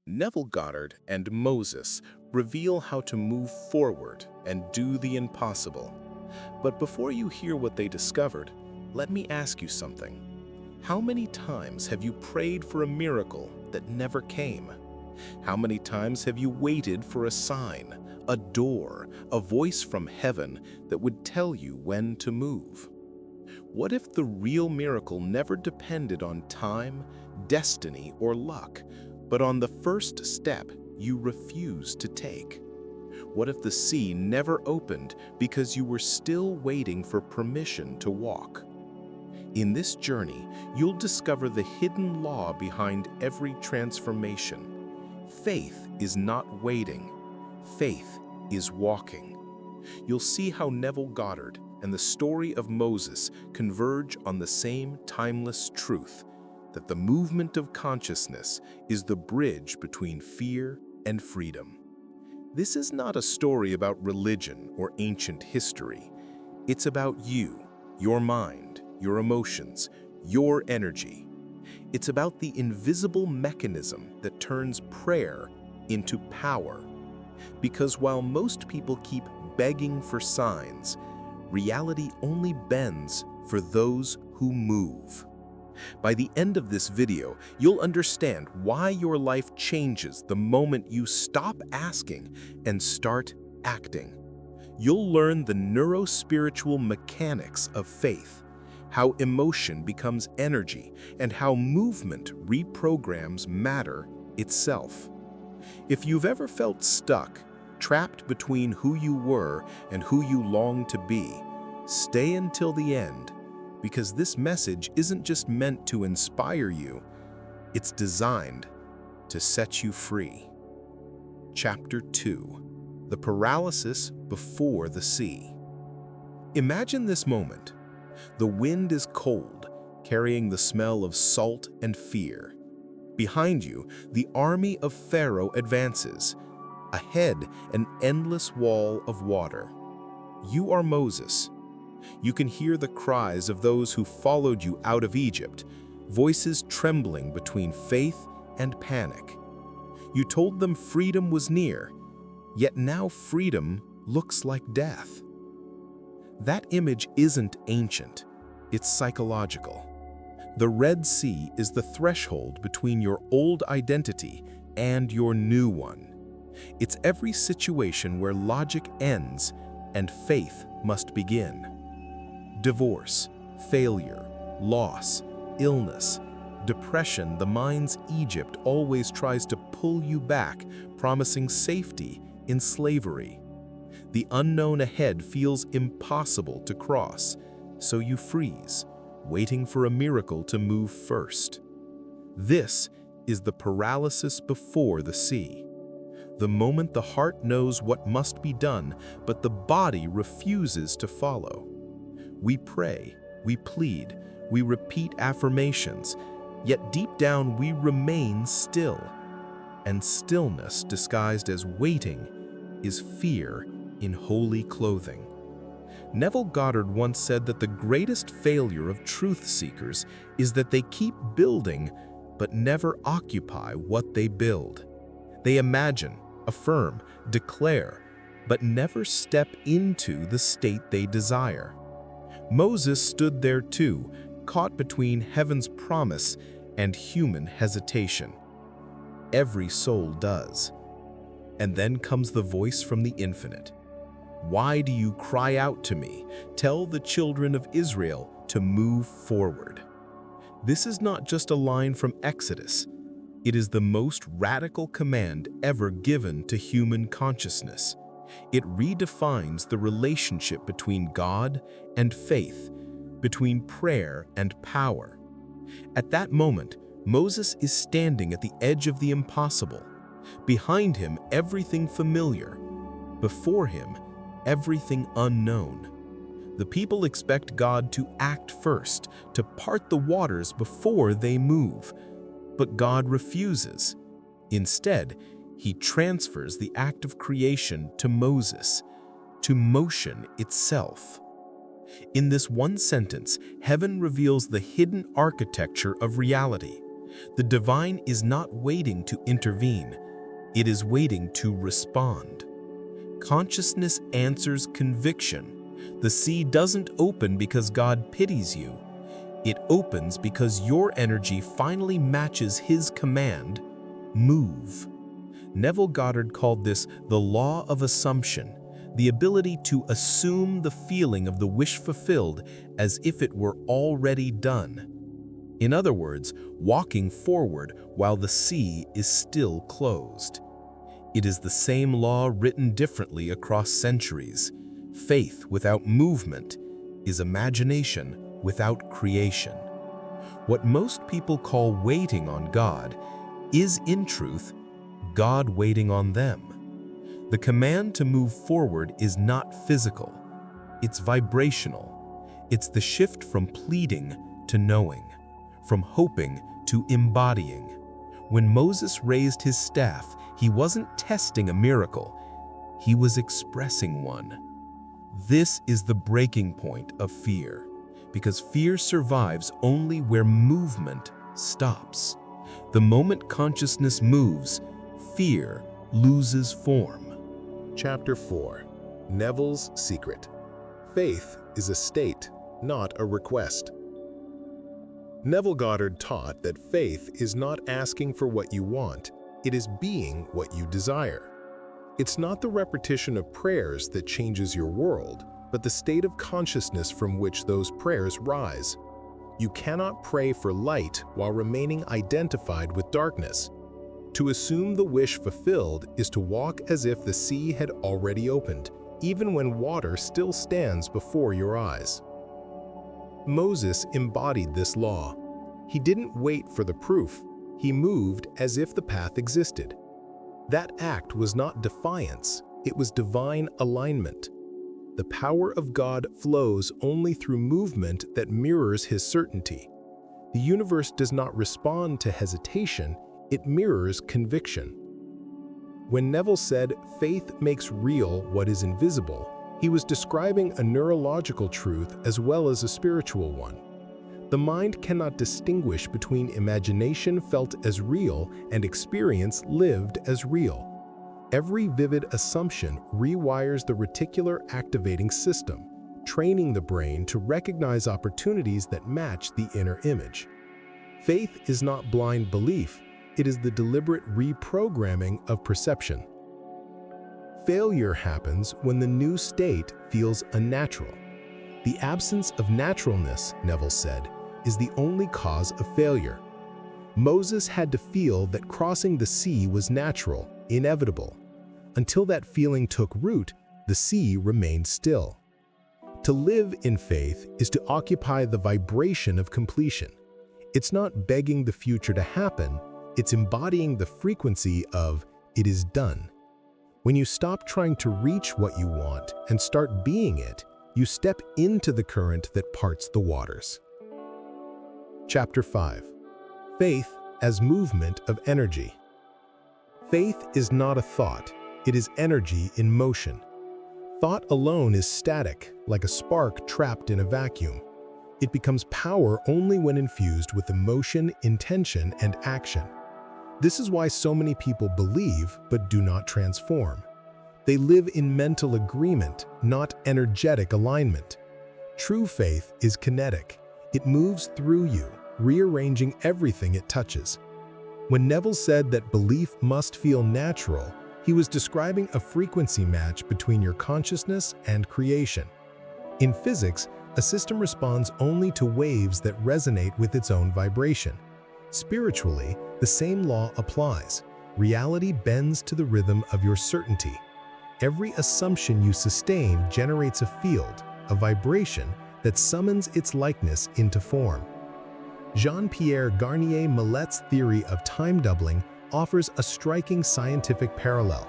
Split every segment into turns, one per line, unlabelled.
Neville Goddard and Moses reveal how to move forward and do the impossible. But before you hear what they discovered, let me ask you something. How many times have you prayed for a miracle that never came? How many times have you waited for a sign, a door, a voice from heaven that would tell you when to move? What if the real miracle never depended on time, destiny, or luck, but on the first step you refused to take? What if the sea never opened because you were still waiting for permission to walk? In this journey, you'll discover the hidden law behind every transformation. Faith is not waiting. Faith is walking. You'll see how Neville Goddard and the story of Moses converge on the same timeless truth, that the movement of consciousness is the bridge between fear and freedom. This is not a story about religion or ancient history. It's about you, your mind, your emotions, your energy. It's about the invisible mechanism that turns prayer into power. Because while most people keep begging for signs, reality only bends for those who move. By the end of this video, you'll understand why your life changes the moment you stop asking and start acting. You'll learn the neurospiritual mechanics of faith, how emotion becomes energy, and how movement reprograms matter itself. If you've ever felt stuck, trapped between who you were and who you long to be, stay until the end, because this message isn't just meant to inspire you, it's designed to set you free. Chapter 2: The Paralysis Before the Sea. Imagine this moment. The wind is cold, carrying the smell of salt and fear. Behind you, the army of Pharaoh advances. Ahead, an endless wall of water. You are Moses. You can hear the cries of those who followed you out of Egypt, voices trembling between faith and panic. You told them freedom was near, yet now freedom looks like death. That image isn't ancient, it's psychological. The Red Sea is the threshold between your old identity and your new one. It's every situation where logic ends and faith must begin. Divorce, failure, loss, illness, depression, the mind's Egypt always tries to pull you back, promising safety in slavery. The unknown ahead feels impossible to cross, so you freeze, waiting for a miracle to move first. This is the paralysis before the sea. The moment the heart knows what must be done, but the body refuses to follow. We pray, we plead, we repeat affirmations, yet deep down we remain still. And stillness disguised as waiting is fear in holy clothing. Neville Goddard once said that the greatest failure of truth seekers is that they keep building but never occupy what they build. They imagine, affirm, declare, but never step into the state they desire. Moses stood there too, caught between heaven's promise and human hesitation. Every soul does. And then comes the voice from the infinite. Why do you cry out to me? Tell the children of Israel to move forward. This is not just a line from Exodus. It is the most radical command ever given to human consciousness. It redefines the relationship between God and faith, between prayer and power. At that moment, Moses is standing at the edge of the impossible. Behind him, everything familiar. Before him, everything unknown. The people expect God to act first, to part the waters before they move. But God refuses. Instead, he transfers the act of creation to Moses, to motion itself. In this one sentence, heaven reveals the hidden architecture of reality. The divine is not waiting to intervene, it is waiting to respond. Consciousness answers conviction. The sea doesn't open because God pities you. It opens because your energy finally matches His command, move. Neville Goddard called this the law of assumption, the ability to assume the feeling of the wish fulfilled as if it were already done. In other words, walking forward while the sea is still closed. It is the same law written differently across centuries. Faith without movement is imagination without creation. What most people call waiting on God is, in truth, God waiting on them. The command to move forward is not physical. It's vibrational. It's the shift from pleading to knowing, from hoping to embodying. When Moses raised his staff, he wasn't testing a miracle. He was expressing one. This is the breaking point of fear, because fear survives only where movement stops. The moment consciousness moves, fear loses form.
Chapter 4. Neville's Secret. Faith is a state, not a request. Neville Goddard taught that faith is not asking for what you want, it is being what you desire. It's not the repetition of prayers that changes your world, but the state of consciousness from which those prayers rise. You cannot pray for light while remaining identified with darkness. To assume the wish fulfilled is to walk as if the sea had already opened, even when water still stands before your eyes. Moses embodied this law. He didn't wait for the proof. He moved as if the path existed. That act was not defiance, it was divine alignment. The power of God flows only through movement that mirrors His certainty. The universe does not respond to hesitation, it mirrors conviction. When Neville said, "Faith makes real what is invisible," he was describing a neurological truth as well as a spiritual one. The mind cannot distinguish between imagination felt as real and experience lived as real. Every vivid assumption rewires the reticular activating system, training the brain to recognize opportunities that match the inner image. Faith is not blind belief, it is the deliberate reprogramming of perception. Failure happens when the new state feels unnatural. The absence of naturalness, Neville said, is the only cause of failure. Moses had to feel that crossing the sea was natural, inevitable. Until that feeling took root, the sea remained still. To live in faith is to occupy the vibration of completion. It's not begging the future to happen, it's embodying the frequency of "it is done." When you stop trying to reach what you want and start being it, you step into the current that parts the waters. Chapter 5. Faith as movement of energy. Faith is not a thought, it is energy in motion. Thought alone is static, like a spark trapped in a vacuum. It becomes power only when infused with emotion, intention, and action. This is why so many people believe but do not transform. They live in mental agreement, not energetic alignment. True faith is kinetic. It moves through you, rearranging everything it touches. When Neville said that belief must feel natural, he was describing a frequency match between your consciousness and creation. In physics, a system responds only to waves that resonate with its own vibration. Spiritually, the same law applies. Reality bends to the rhythm of your certainty. Every assumption you sustain generates a field, a vibration, that summons its likeness into form. Jean-Pierre Garnier Millet's theory of time doubling offers a striking scientific parallel.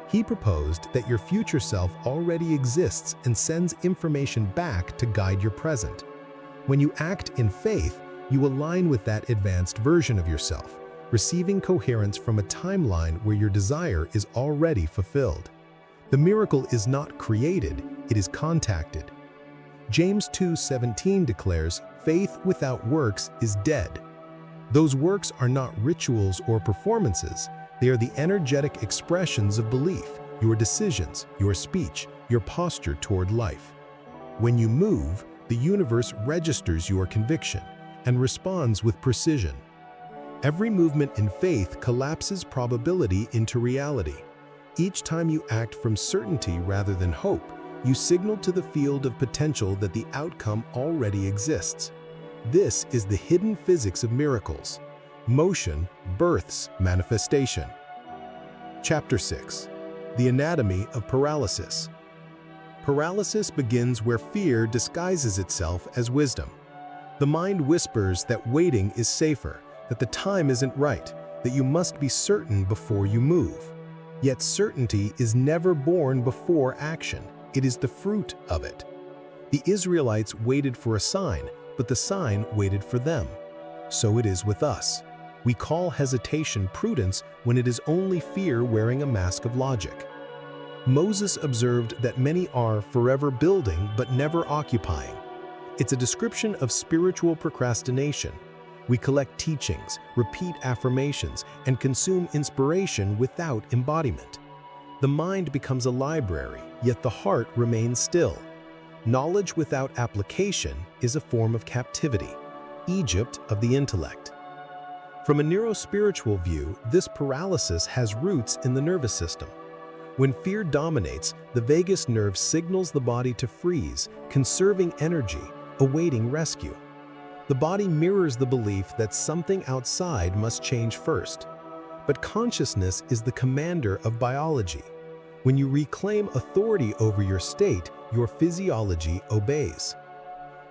He proposed that your future self already exists and sends information back to guide your present. When you act in faith, you align with that advanced version of yourself, receiving coherence from a timeline where your desire is already fulfilled. The miracle is not created, it is contacted. James 2:17 declares, "Faith without works is dead." Those works are not rituals or performances. They are the energetic expressions of belief, your decisions, your speech, your posture toward life. When you move, the universe registers your conviction and responds with precision. Every movement in faith collapses probability into reality. Each time you act from certainty rather than hope, you signal to the field of potential that the outcome already exists. This is the hidden physics of miracles. Motion births manifestation. Chapter 6. The Anatomy of Paralysis. Paralysis begins where fear disguises itself as wisdom. The mind whispers that waiting is safer, that the time isn't right, that you must be certain before you move. Yet certainty is never born before action. It is the fruit of it. The Israelites waited for a sign, but the sign waited for them. So it is with us. We call hesitation prudence when it is only fear wearing a mask of logic. Moses observed that many are forever building but never occupying. It's a description of spiritual procrastination. We collect teachings, repeat affirmations, and consume inspiration without embodiment. The mind becomes a library, yet the heart remains still. Knowledge without application is a form of captivity, Egypt of the intellect. From a neurospiritual view, this paralysis has roots in the nervous system. When fear dominates, the vagus nerve signals the body to freeze, conserving energy, awaiting rescue. The body mirrors the belief that something outside must change first. But consciousness is the commander of biology. When you reclaim authority over your state, your physiology obeys.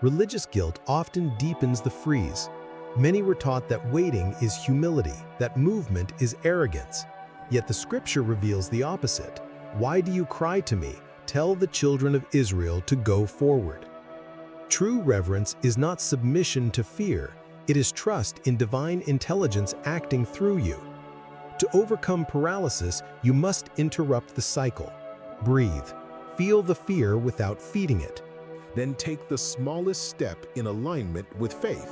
Religious guilt often deepens the freeze. Many were taught that waiting is humility, that movement is arrogance. Yet the scripture reveals the opposite. Why do you cry to me? Tell the children of Israel to go forward. True reverence is not submission to fear. It is trust in divine intelligence acting through you. To overcome paralysis, you must interrupt the cycle. Breathe. Feel the fear without feeding it.
Then take the smallest step in alignment with faith.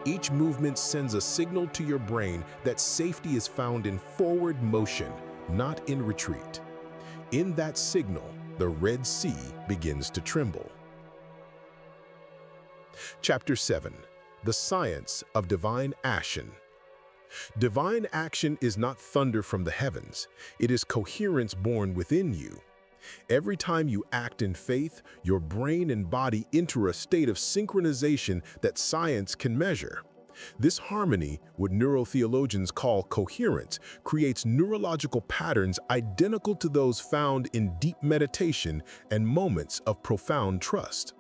Each movement sends a signal to your brain that safety is found in forward motion, not in retreat. In that signal, the Red Sea begins to tremble. Chapter 7. The Science of Divine Action. Divine action is not thunder from the heavens. It is coherence born within you. Every time you act in faith, your brain and body enter a state of synchronization that science can measure. This harmony, what neurotheologians call coherence, creates neurological patterns identical to those found in deep meditation and moments of profound trust.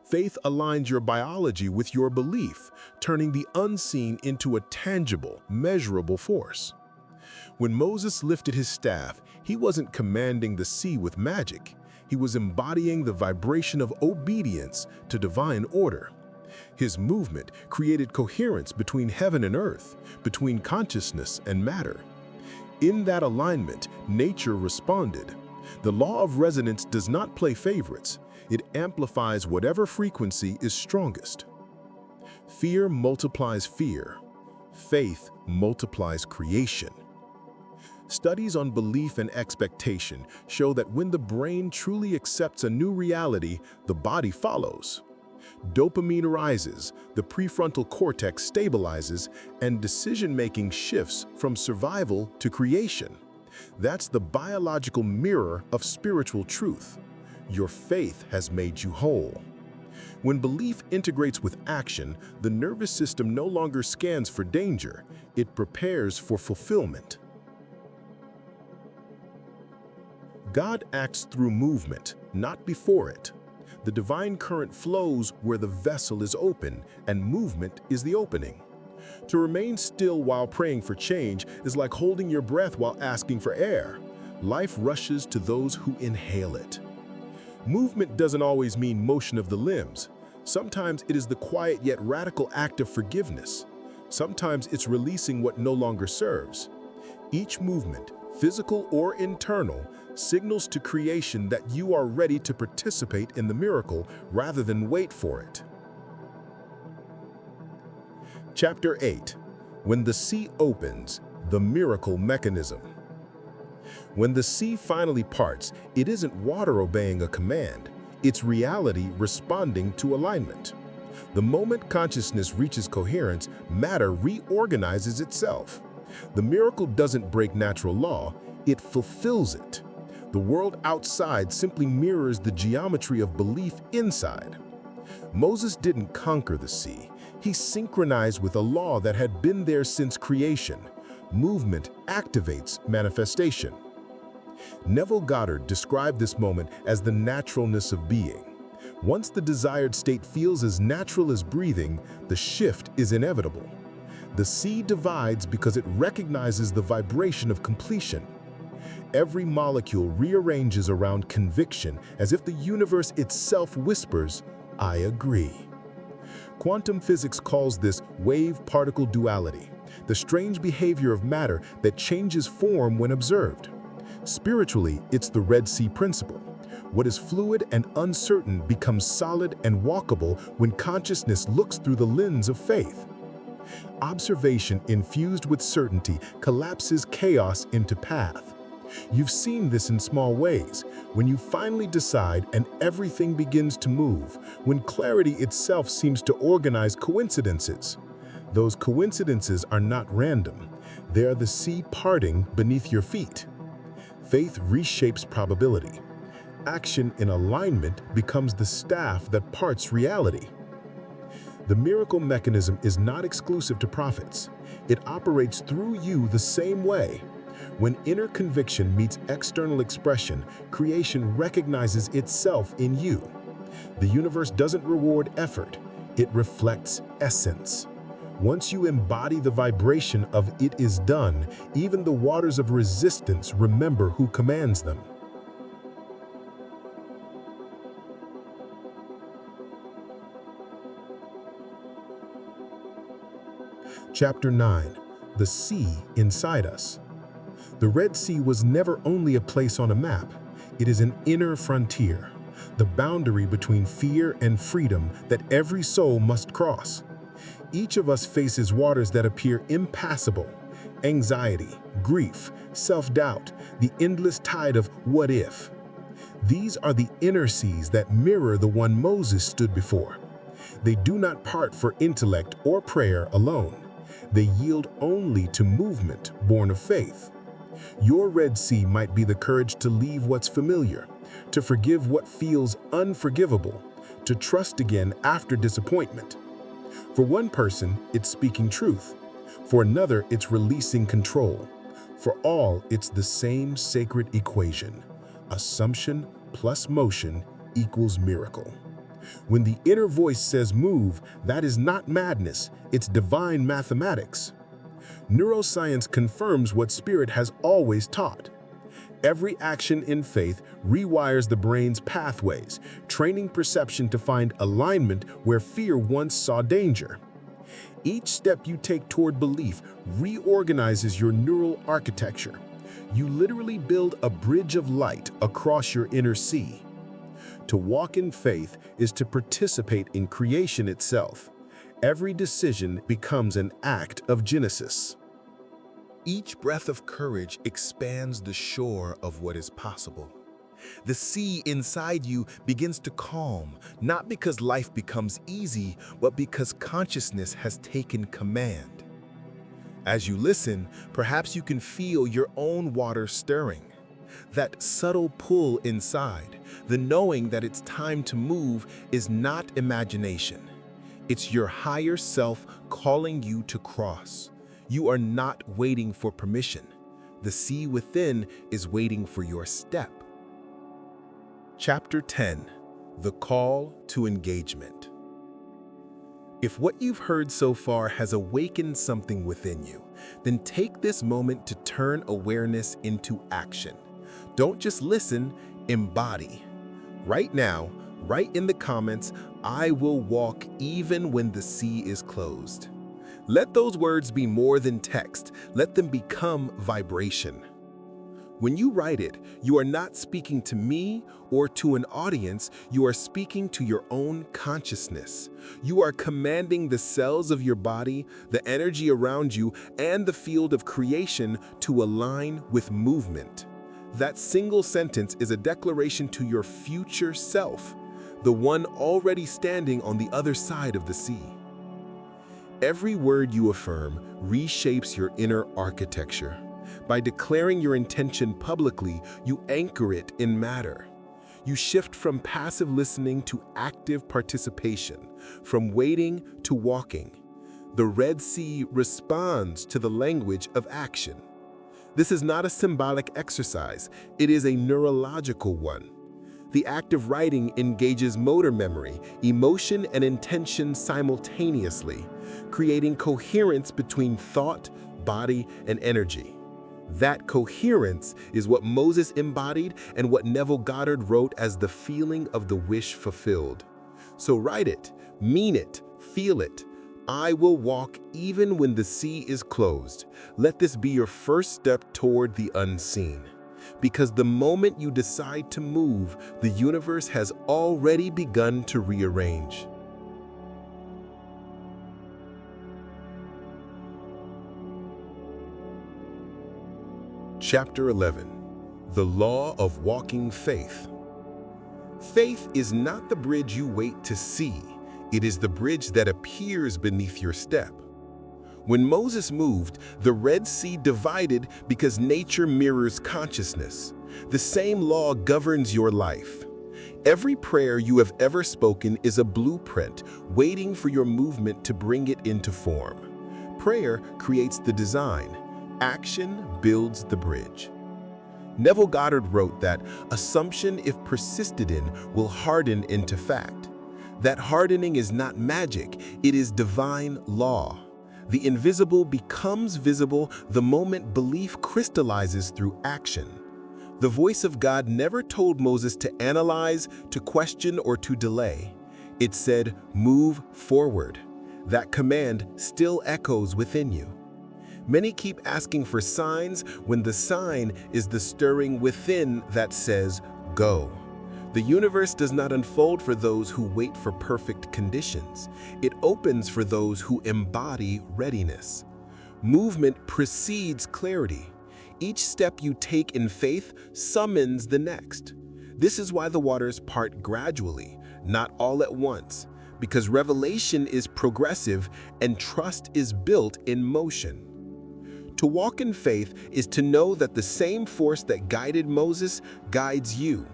Faith aligns your biology with your belief, turning the unseen into a tangible, measurable force. When Moses lifted his staff, he wasn't commanding the sea with magic. He was embodying the vibration of obedience to divine order. His movement created coherence between heaven and earth, between consciousness and matter. In that alignment, nature responded. The law of resonance does not play favorites. It amplifies whatever frequency is strongest. Fear multiplies fear. Faith multiplies creation. Studies on belief and expectation show that when the brain truly accepts a new reality, the body follows. Dopamine rises, the prefrontal cortex stabilizes, and decision-making shifts from survival to creation. That's the biological mirror of spiritual truth. Your faith has made you whole. When belief integrates with action, the nervous system no longer scans for danger, it prepares for fulfillment. God acts through movement, not before it. The divine current flows where the vessel is open, and movement is the opening. To remain still while praying for change is like holding your breath while asking for air. Life rushes to those who inhale it. Movement doesn't always mean motion of the limbs. Sometimes it is the quiet yet radical act of forgiveness. Sometimes it's releasing what no longer serves. Each movement, physical or internal, signals to creation that you are ready to participate in the miracle rather than wait for it. Chapter 8.
When the sea opens, the miracle mechanism. When the sea finally parts, it isn't water obeying a command, it's reality responding to alignment. The moment consciousness reaches coherence, matter reorganizes itself. The miracle doesn't break natural law, it fulfills it. The world outside simply mirrors the geometry of belief inside. Moses didn't conquer the sea. He synchronized with a law that had been there since creation. Movement activates manifestation. Neville Goddard described this moment as the naturalness of being. Once the desired state feels as natural as breathing, the shift is inevitable. The sea divides because it recognizes the vibration of completion. Every molecule rearranges around conviction as if the universe itself whispers, "I agree." Quantum physics calls this wave-particle duality, the strange behavior of matter that changes form when observed. Spiritually, it's the Red Sea principle. What is fluid and uncertain becomes solid and walkable when consciousness looks through the lens of faith. Observation infused with certainty collapses chaos into path. You've seen this in small ways, when you finally decide and everything begins to move, when clarity itself seems to organize coincidences. Those coincidences are not random. They are the sea parting beneath your feet. Faith reshapes probability. Action in alignment becomes the staff that parts reality. The miracle mechanism is not exclusive to prophets. It operates through you the same way. When inner conviction meets external expression, creation recognizes itself in you. The universe doesn't reward effort, it reflects essence. Once you embody the vibration of "it is done," even the waters of resistance remember who commands them. Chapter 9. The Sea Inside Us. The Red Sea was never only a place on a map. It is an inner frontier, the boundary between fear and freedom that every soul must cross. Each of us faces waters that appear impassable: anxiety, grief, self-doubt, the endless tide of "what if?" These are the inner seas that mirror the one Moses stood before. They do not part for intellect or prayer alone. They yield only to movement born of faith. Your Red Sea might be the courage to leave what's familiar, to forgive what feels unforgivable, to trust again after disappointment. For one person, it's speaking truth. For another, it's releasing control. For all, it's the same sacred equation: assumption plus motion equals miracle. When the inner voice says move, that is not madness, it's divine mathematics. Neuroscience confirms what Spirit has always taught. Every action in faith rewires the brain's pathways, training perception to find alignment where fear once saw danger. Each step you take toward belief reorganizes your neural architecture. You literally build a bridge of light across your inner sea. To walk in faith is to participate in creation itself. Every decision becomes an act of Genesis. Each breath of courage expands the shore of what is possible. The sea inside you begins to calm, not because life becomes easy, but because consciousness has taken command. As you listen, perhaps you can feel your own water stirring. That subtle pull inside, the knowing that it's time to move, is not imagination. It's your higher self calling you to cross. You are not waiting for permission. The sea within is waiting for your step. Chapter 10. The Call to Engagement. If what you've heard so far has awakened something within you, then take this moment to turn awareness into action. Don't just listen, embody. Right now, write in the comments, "I will walk even when the sea is closed." Let those words be more than text. Let them become vibration. When you write it, you are not speaking to me or to an audience, you are speaking to your own consciousness. You are commanding the cells of your body, the energy around you, and the field of creation to align with movement. That single sentence is a declaration to your future self, the one already standing on the other side of the sea. Every word you affirm reshapes your inner architecture. By declaring your intention publicly, you anchor it in matter. You shift from passive listening to active participation, from waiting to walking. The Red Sea responds to the language of action. This is not a symbolic exercise, it is a neurological one. The act of writing engages motor memory, emotion, and intention simultaneously, creating coherence between thought, body, and energy. That coherence is what Moses embodied and what Neville Goddard wrote as the feeling of the wish fulfilled. So write it, mean it, feel it. I will walk even when the sea is closed. Let this be your first step toward the unseen. Because the moment you decide to move, the universe has already begun to rearrange. Chapter 11. The Law of Walking Faith. Faith is not the bridge you wait to see. It is the bridge that appears beneath your step. When Moses moved, the Red Sea divided because nature mirrors consciousness. The same law governs your life. Every prayer you have ever spoken is a blueprint, waiting for your movement to bring it into form. Prayer creates the design. Action builds the bridge. Neville Goddard wrote that assumption, if persisted in, will harden into fact. That hardening is not magic, it is divine law. The invisible becomes visible the moment belief crystallizes through action. The voice of God never told Moses to analyze, to question, or to delay. It said, "Move forward." That command still echoes within you. Many keep asking for signs when the sign is the stirring within that says, "Go." The universe does not unfold for those who wait for perfect conditions. It opens for those who embody readiness. Movement precedes clarity. Each step you take in faith summons the next. This is why the waters part gradually, not all at once, because revelation is progressive and trust is built in motion. To walk in faith is to know that the same force that guided Moses guides you.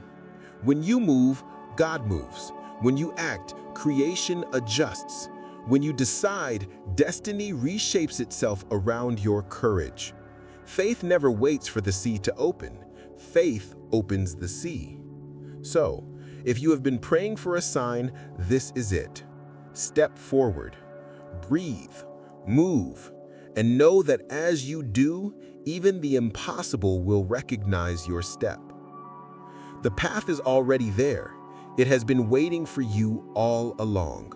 When you move, God moves. When you act, creation adjusts. When you decide, destiny reshapes itself around your courage. Faith never waits for the sea to open. Faith opens the sea. So, if you have been praying for a sign, this is it. Step forward, breathe, move, and know that as you do, even the impossible will recognize your step. The path is already there. It has been waiting for you all along.